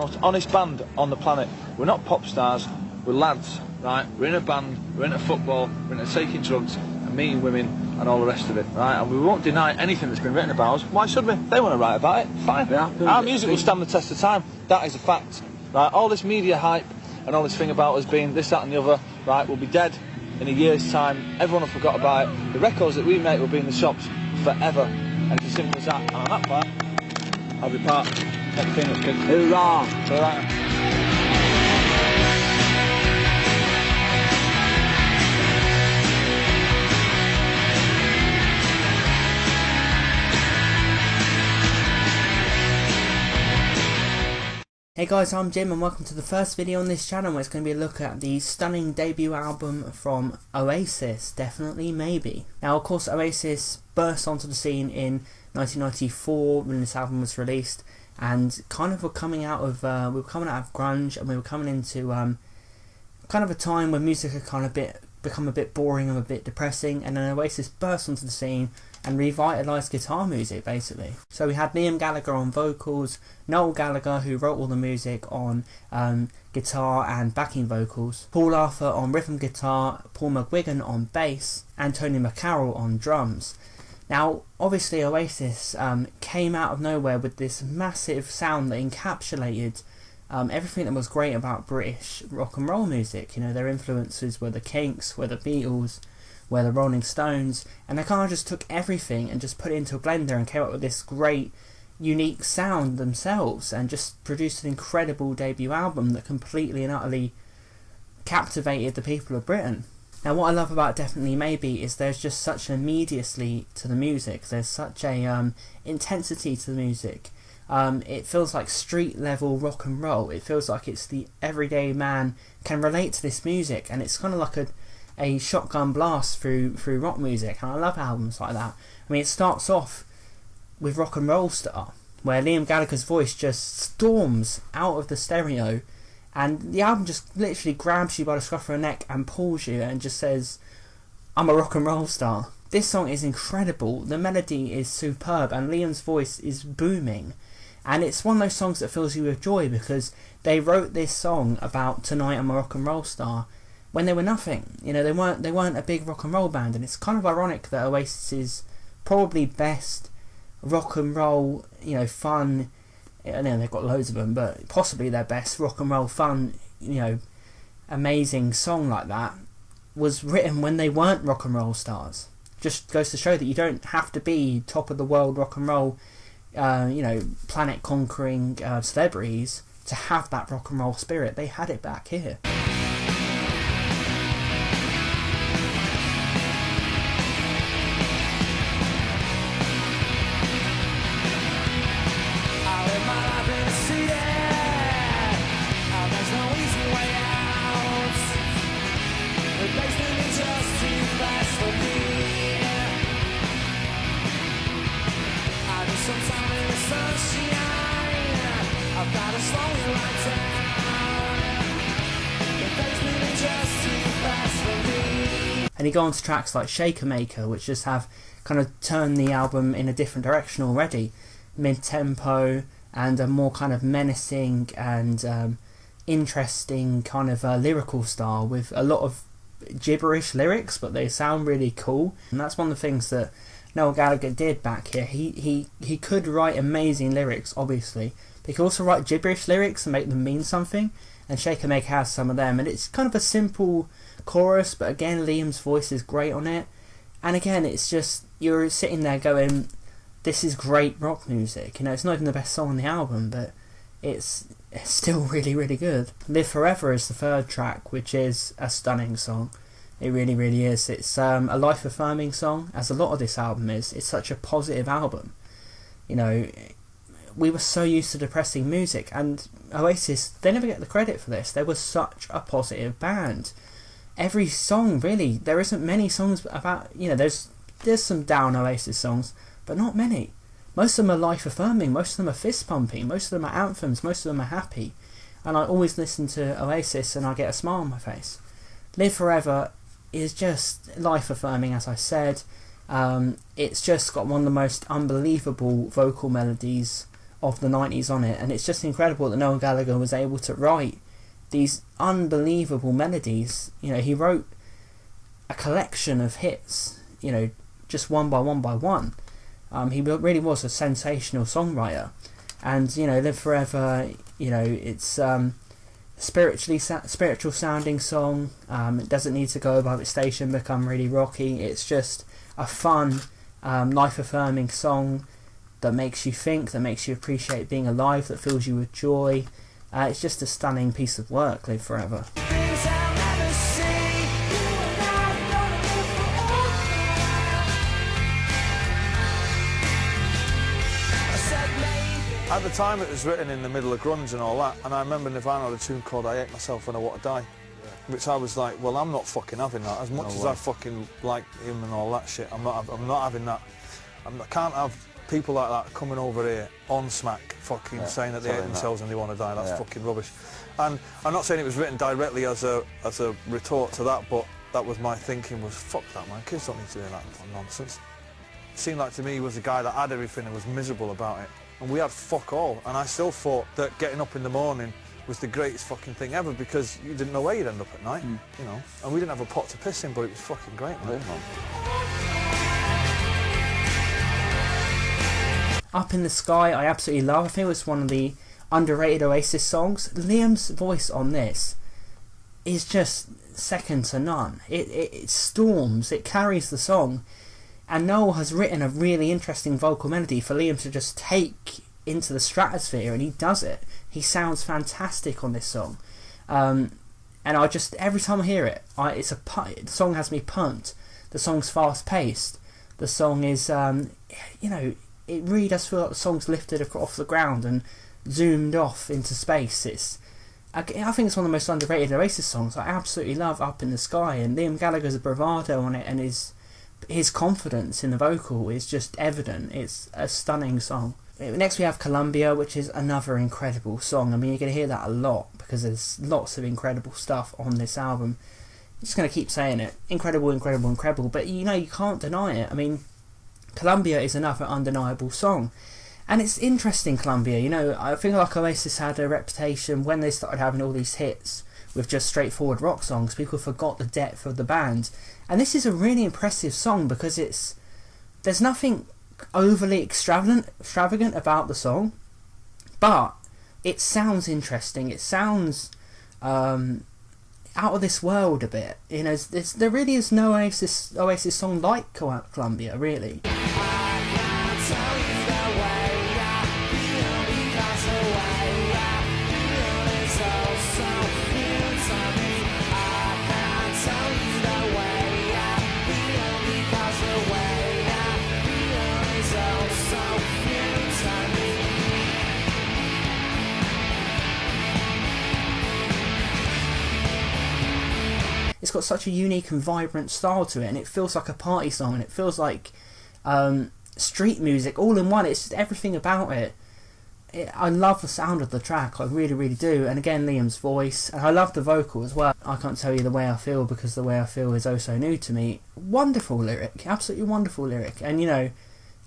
most honest band on the planet. We're not pop stars, we're lads, right? We're in a band, we're into football, we're into taking drugs and meeting women and all the rest of it, right? And we won't deny anything that's been written about us. Why should we? If they want to write about it, fine. Yeah, our music will stand the test of time. That is a fact, right? All this media hype and all this thing about us being this, that and the other, right, will be dead in a year's time. Everyone will forgot about it. The records that we make will be in the shops forever. And it's as simple as that. And on that part, I'll be part of the Peanuts Kid. Hoorah! Hoorah! Hey guys, I'm Jim and welcome to the first video on this channel where it's going to be a look at the stunning debut album from Oasis, Definitely Maybe. Now of course Oasis burst onto the scene in 1994 when this album was released, and kind of were coming out of grunge, and we were coming into kind of a time when music had kind of become a bit boring and a bit depressing, and then Oasis burst onto the scene and revitalised guitar music basically. So we had Liam Gallagher on vocals, Noel Gallagher who wrote all the music on guitar and backing vocals, Paul Arthur on rhythm guitar, Paul McGuigan on bass, and Tony McCarroll on drums. Now obviously Oasis came out of nowhere with this massive sound that encapsulated everything that was great about British rock and roll music. You know, their influences were the Kinks, were the Beatles, were the Rolling Stones, and they kind of just took everything and just put it into a blender and came up with this great unique sound themselves, and just produced an incredible debut album that completely and utterly captivated the people of Britain. Now what I love about Definitely Maybe is there's just such an immediacy to the music, there's such a intensity to the music. It feels like street level rock and roll. It feels like it's the everyday man can relate to this music, and it's kind of like a shotgun blast through rock music, and I love albums like that. I mean, it starts off with Rock and Roll Star, where Liam Gallagher's voice just storms out of the stereo, and the album just literally grabs you by the scruff of the neck and pulls you and just says, I'm a rock and roll star. This song is incredible, the melody is superb, and Liam's voice is booming. And it's one of those songs that fills you with joy, because they wrote this song about tonight I'm a rock and roll star when they were nothing. You know, they weren't a big rock and roll band, and it's kind of ironic that Oasis's probably best rock and roll, you know, fun, I know they've got loads of them, but possibly their best rock and roll fun, you know, amazing song like that was written when they weren't rock and roll stars. Just goes to show that you don't have to be top of the world rock and roll, you know, planet conquering celebrities to have that rock and roll spirit. They had it back here. And you go on to tracks like Shaker Maker, which just have kind of turned the album in a different direction already. Mid-tempo and a more kind of menacing and interesting kind of lyrical style with a lot of gibberish lyrics, but they sound really cool. And that's one of the things that Noel Gallagher did back here. He could write amazing lyrics, obviously, but he could also write gibberish lyrics and make them mean something, and Shaker Maker has some of them, and it's kind of a simple chorus, but again Liam's voice is great on it, and again it's just, you're sitting there going, this is great rock music. You know, it's not even the best song on the album, but it's still really, really good. Live Forever is the third track, which is a stunning song. It really, really is. It's a life-affirming song, as a lot of this album is. It's such a positive album. You know, we were so used to depressing music, and Oasis, they never get the credit for this. They were such a positive band. Every song, really, there isn't many songs about, you know, there's some down Oasis songs, but not many. Most of them are life-affirming, most of them are fist-pumping, most of them are anthems, most of them are happy. And I always listen to Oasis and I get a smile on my face. Live Forever is just life-affirming, as I said. It's just got one of the most unbelievable vocal melodies of the 90s on it, and it's just incredible that Noel Gallagher was able to write these unbelievable melodies. You know, he wrote a collection of hits, you know, just one by one. He really was a sensational songwriter, and you know, Live Forever, you know, it's spiritual sounding song. It doesn't need to go above its station, become really rocky. It's just a fun, life affirming song that makes you think, that makes you appreciate being alive, that fills you with joy. It's just a stunning piece of work, Live Forever. At the time it was written in the middle of grunge and all that, and I remember Nirvana had a tune called I Hate Myself When I Want to Die, which I was like, well, I'm not fucking having that. As much as I fucking like him and all that shit, I'm not having that. I can't have people like that coming over here on smack fucking saying that they hate themselves and they want to die. That's fucking rubbish. And I'm not saying it was written directly as a retort to that, but that was my thinking, was fuck that, man, kids don't need to hear that nonsense. It seemed like to me he was a guy that had everything and was miserable about it. And we had fuck all, and I still thought that getting up in the morning was the greatest fucking thing ever, because you didn't know where you'd end up at night, you know. And we didn't have a pot to piss in, but it was fucking great, man. Up in the Sky, I absolutely love. I think it was one of the underrated Oasis songs. Liam's voice on this is just second to none. It storms, it carries the song. And Noel has written a really interesting vocal melody for Liam to just take into the stratosphere, and he does it. He sounds fantastic on this song. And I just, every time I hear it, the song has me pumped. The song's fast paced. The song is, you know, it really does feel like the song's lifted off the ground and zoomed off into space. I think it's one of the most underrated Oasis songs. I absolutely love Up in the Sky, and Liam Gallagher's bravado on it, and his confidence in the vocal is just evident. It's a stunning song. Next we have Columbia, which is another incredible song. I mean, you're going to hear that a lot because there's lots of incredible stuff on this album. I'm just going to keep saying it. Incredible, incredible, incredible. But you know, you can't deny it. I mean, Columbia is another undeniable song. And it's interesting, Columbia. You know, I think like Oasis had a reputation when they started having all these hits with just straightforward rock songs. People forgot the depth of the band. And this is a really impressive song because there's nothing overly extravagant about the song, but it sounds interesting. It sounds out of this world a bit. You know, there really is no Oasis song like Columbia, really. It's got such a unique and vibrant style to it, and it feels like a party song, and it feels like street music all in one. It's just everything about it. I love the sound of the track, I really, really do. And again, Liam's voice, and I love the vocal as well. I can't tell you The Way I Feel, because The Way I Feel is oh so new to me. Wonderful lyric, absolutely wonderful lyric. And you know,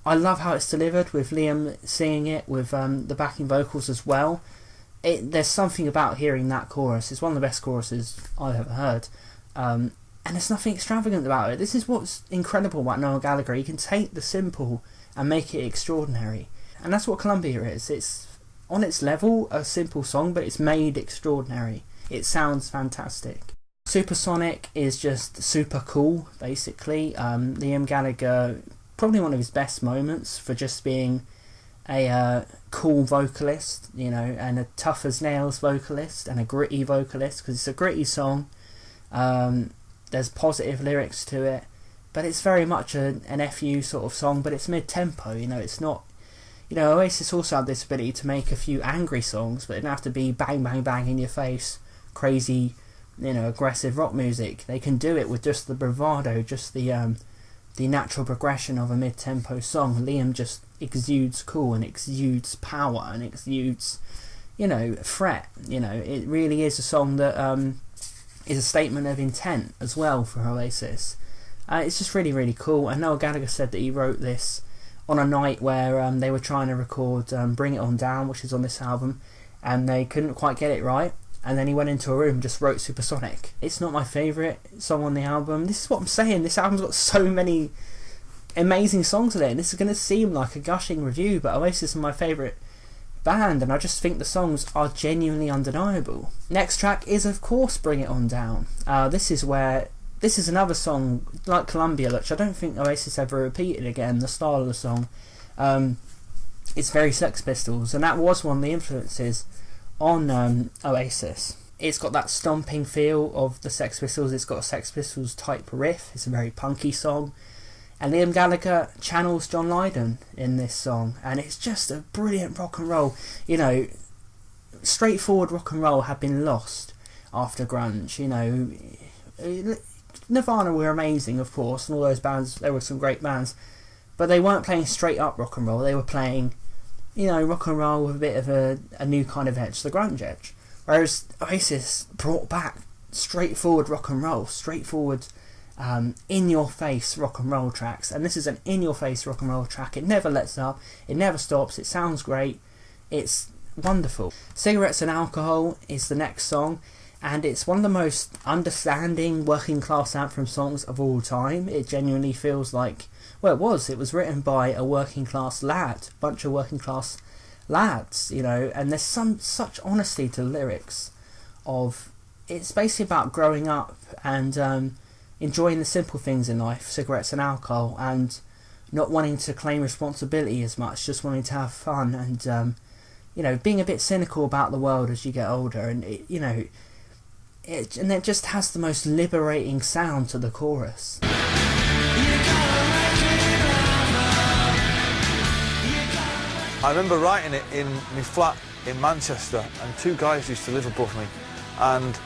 I love how it's delivered with Liam singing it with the backing vocals as well. There's something about hearing that chorus. It's one of the best choruses I've ever heard. And there's nothing extravagant about it. This is what's incredible about Noel Gallagher. He can take the simple and make it extraordinary, and that's what Columbia is. It's on its level a simple song, but it's made extraordinary. It sounds fantastic. Supersonic is just super cool, basically. Liam Gallagher, probably one of his best moments for just being a cool vocalist, you know, and a tough as nails vocalist and a gritty vocalist, because it's a gritty song. There's positive lyrics to it, but it's very much an FU sort of song, but it's mid-tempo, you know, it's not, you know, Oasis also had this ability to make a few angry songs, but it didn't have to be bang, bang, bang in your face, crazy, you know, aggressive rock music. They can do it with just the bravado, just the natural progression of a mid-tempo song. Liam just exudes cool and exudes power and exudes, you know, threat. You know, it really is a song that is a statement of intent as well for Oasis. It's just really, really cool. And Noel Gallagher said that he wrote this on a night where they were trying to record Bring It On Down, which is on this album, and they couldn't quite get it right, and then he went into a room and just wrote Supersonic. It's not my favourite song on the album. This is what I'm saying, this album's got so many amazing songs in it, and this is going to seem like a gushing review, but Oasis are my favourite band, and I just think the songs are genuinely undeniable. Next track is of course Bring It On Down. This is another song like Columbia, which I don't think Oasis ever repeated again. The style of the song, it's very Sex Pistols, and that was one of the influences on Oasis. It's got that stomping feel of the Sex Pistols, it's got a Sex Pistols type riff, it's a very punky song, and Liam Gallagher channels John Lydon in this song, and it's just a brilliant rock and roll. You know, straightforward rock and roll had been lost after grunge. You know, Nirvana were amazing, of course, and all those bands, there were some great bands, but they weren't playing straight up rock and roll, they were playing, you know, rock and roll with a bit of a new kind of edge, the grunge edge. Whereas Oasis brought back straightforward rock and roll, straightforward in-your-face rock and roll tracks, and this is an in-your-face rock and roll track. It never lets up, it never stops, it sounds great, it's wonderful. Cigarettes and Alcohol is the next song, and it's one of the most understanding working class anthem songs of all time. It genuinely feels like, well, it was written by a working class lad, a bunch of working class lads, you know, and there's such honesty to the lyrics of, it's basically about growing up and enjoying the simple things in life, cigarettes and alcohol, and not wanting to claim responsibility as much, just wanting to have fun, and you know, being a bit cynical about the world as you get older, and it, you know, and it just has the most liberating sound to the chorus. I remember writing it in my flat in Manchester, and two guys used to live above me, and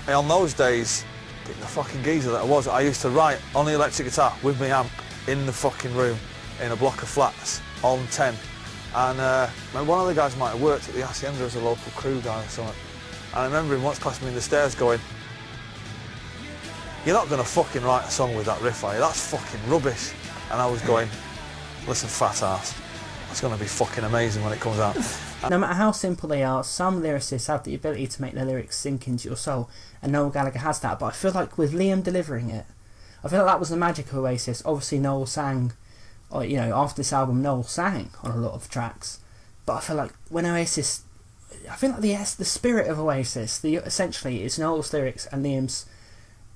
on those days, the fucking geezer that I used to write on the electric guitar with my amp in the fucking room in a block of flats on 10. And one of the guys might have worked at the Hacienda as a local crew guy or something. And I remember him once passing me in the stairs going, "You're not going to fucking write a song with that riff, are you? That's fucking rubbish." And I was going, "Listen, fat ass, it's going to be fucking amazing when it comes out." No matter how simple they are, some lyricists have the ability to make their lyrics sink into your soul, and Noel Gallagher has that, but I feel like with Liam delivering it, I feel like that was the magic of Oasis. Obviously Noel sang, or, you know, after this album Noel sang on a lot of tracks, but I feel like when Oasis, I feel like the spirit of Oasis, essentially it's Noel's lyrics and Liam's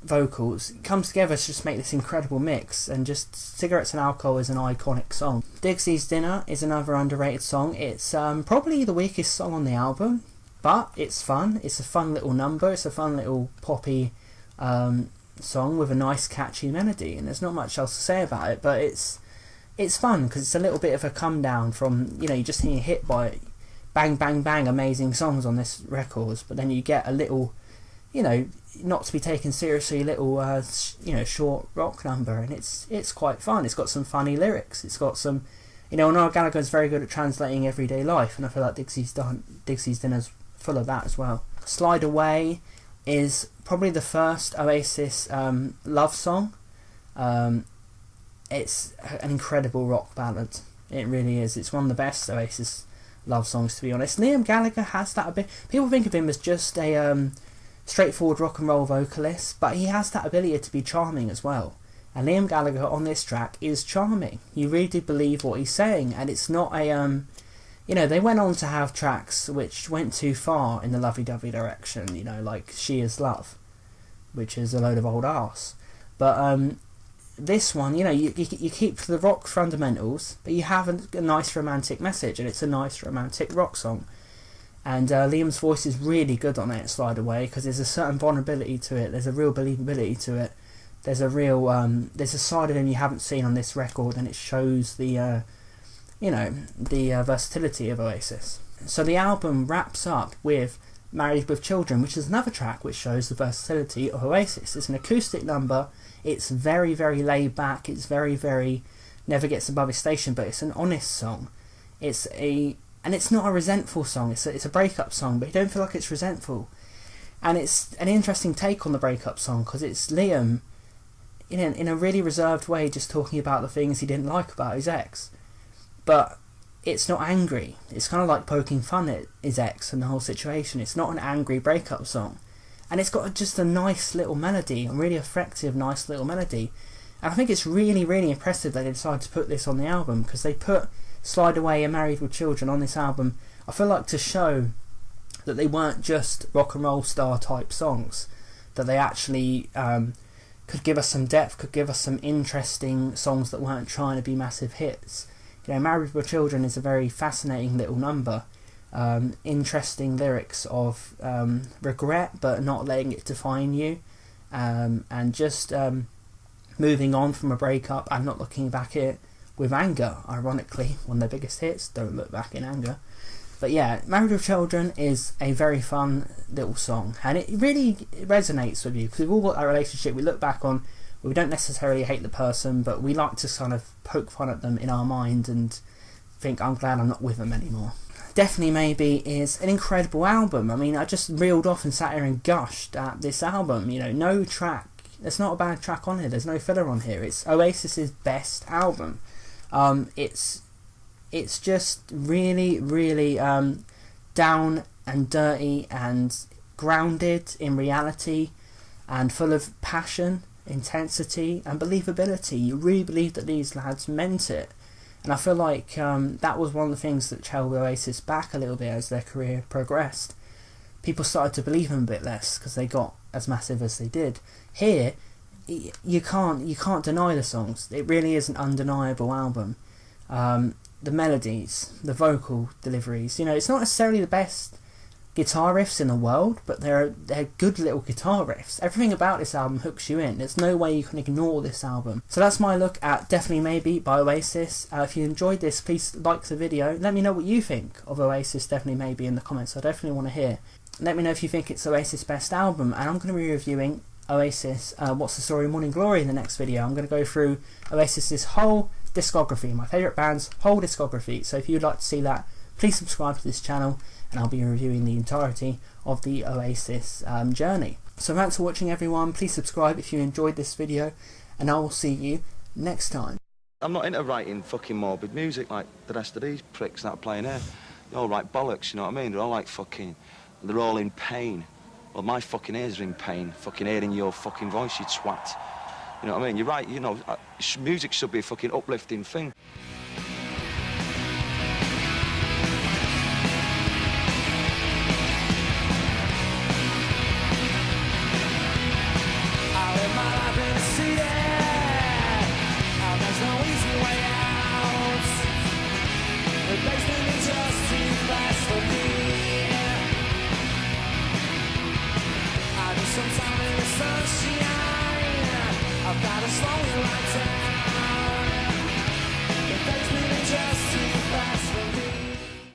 vocals, comes together to just make this incredible mix, and just Cigarettes and Alcohol is an iconic song. Dixie's Dinner is another underrated song. It's probably the weakest song on the album, but it's fun. It's a fun little number, it's a fun little poppy song with a nice catchy melody, and there's not much else to say about it, but it's fun because it's a little bit of a come down from, you know, you just hear hit by bang bang bang amazing songs on this record, but then you get a little, you know, not to be taken seriously little you know, short rock number, and it's quite fun. It's got some funny lyrics, it's got some, you know, Noel Gallagher is very good at translating everyday life, and I feel like Dixie's Dinner's full of that as well. Slide Away is probably the first Oasis love song. It's an incredible rock ballad, it really is. It's one of the best Oasis love songs, to be honest. Liam Gallagher has that a bit. People think of him as just a straightforward rock and roll vocalist, but he has that ability to be charming as well, and Liam Gallagher on this track is charming. You really do believe what he's saying, and it's not a you know, they went on to have tracks which went too far in the lovey-dovey direction, you know, like She Is Love, which is a load of old arse, but this one, you know, you keep the rock fundamentals, but you have a nice romantic message, and it's a nice romantic rock song. And Liam's voice is really good on it, Slide Away, because there's a certain vulnerability to it, there's a real believability to it, there's a real, there's a side of him you haven't seen on this record, and it shows the, you know, the versatility of Oasis. So the album wraps up with Married with Children, which is another track which shows the versatility of Oasis. It's an acoustic number, it's very, very laid back, it's very, very, never gets above its station, but it's an honest song. And it's not a resentful song, it's a breakup song, but you don't feel like it's resentful. And it's an interesting take on the breakup song, because it's Liam, in a really reserved way, just talking about the things he didn't like about his ex. but it's not angry. It's kind of like poking fun at his ex and the whole situation. It's not an angry breakup song. And it's got just a nice little melody, a really effective, nice little melody. And I think it's really, really impressive that they decided to put this on the album, because they put Slide Away and Married with Children on this album, I feel like, to show that they weren't just rock and roll star type songs, that they actually could give us some depth, could give us some interesting songs that weren't trying to be massive hits. You know, Married with Children is a very fascinating little number. Interesting lyrics of regret but not letting it define you, and just moving on from a breakup and not looking back at it with anger. Ironically, one of their biggest hits, Don't Look Back in Anger. But yeah, Married with Children is a very fun little song, and it really resonates with you, because we've all got that relationship we look back on where we don't necessarily hate the person, but we like to kind of poke fun at them in our mind and think, I'm glad I'm not with them anymore. Definitely Maybe is an incredible album. I mean, I just reeled off and sat here and gushed at this album. You know, no track, there's not a bad track on here, there's no filler on here. It's Oasis's best album. It's just really, really down and dirty and grounded in reality and full of passion, intensity and believability. You really believe that these lads meant it. And I feel like that was one of the things that held Oasis back a little bit as their career progressed. People started to believe them a bit less because they got as massive as they did. Here, you can't deny the songs. It really is an undeniable album. The melodies, the vocal deliveries. You know, it's not necessarily the best guitar riffs in the world, but they're good little guitar riffs. Everything about this album hooks you in. There's no way you can ignore this album. So that's my look at Definitely Maybe by Oasis. If you enjoyed this, please like the video. Let me know what you think of Oasis Definitely Maybe in the comments. I definitely want to hear. Let me know if you think it's Oasis' best album, and I'm going to be reviewing Oasis What's the Story Morning Glory in the next video. I'm going to go through Oasis's whole discography, my favourite band's whole discography. So if you'd like to see that, please subscribe to this channel, and I'll be reviewing the entirety of the Oasis journey. So thanks for watching, everyone. Please subscribe if you enjoyed this video, and I will see you next time. I'm not into writing fucking morbid music like the rest of these pricks that are playing here. They all write bollocks, you know what I mean? They're all like fucking, they're all in pain. Well, my fucking ears are in pain, fucking hearing your fucking voice, you twat. You know what I mean? You're right, you know, music should be a fucking uplifting thing. Sometime in the sunshine, I've got a slowing right down.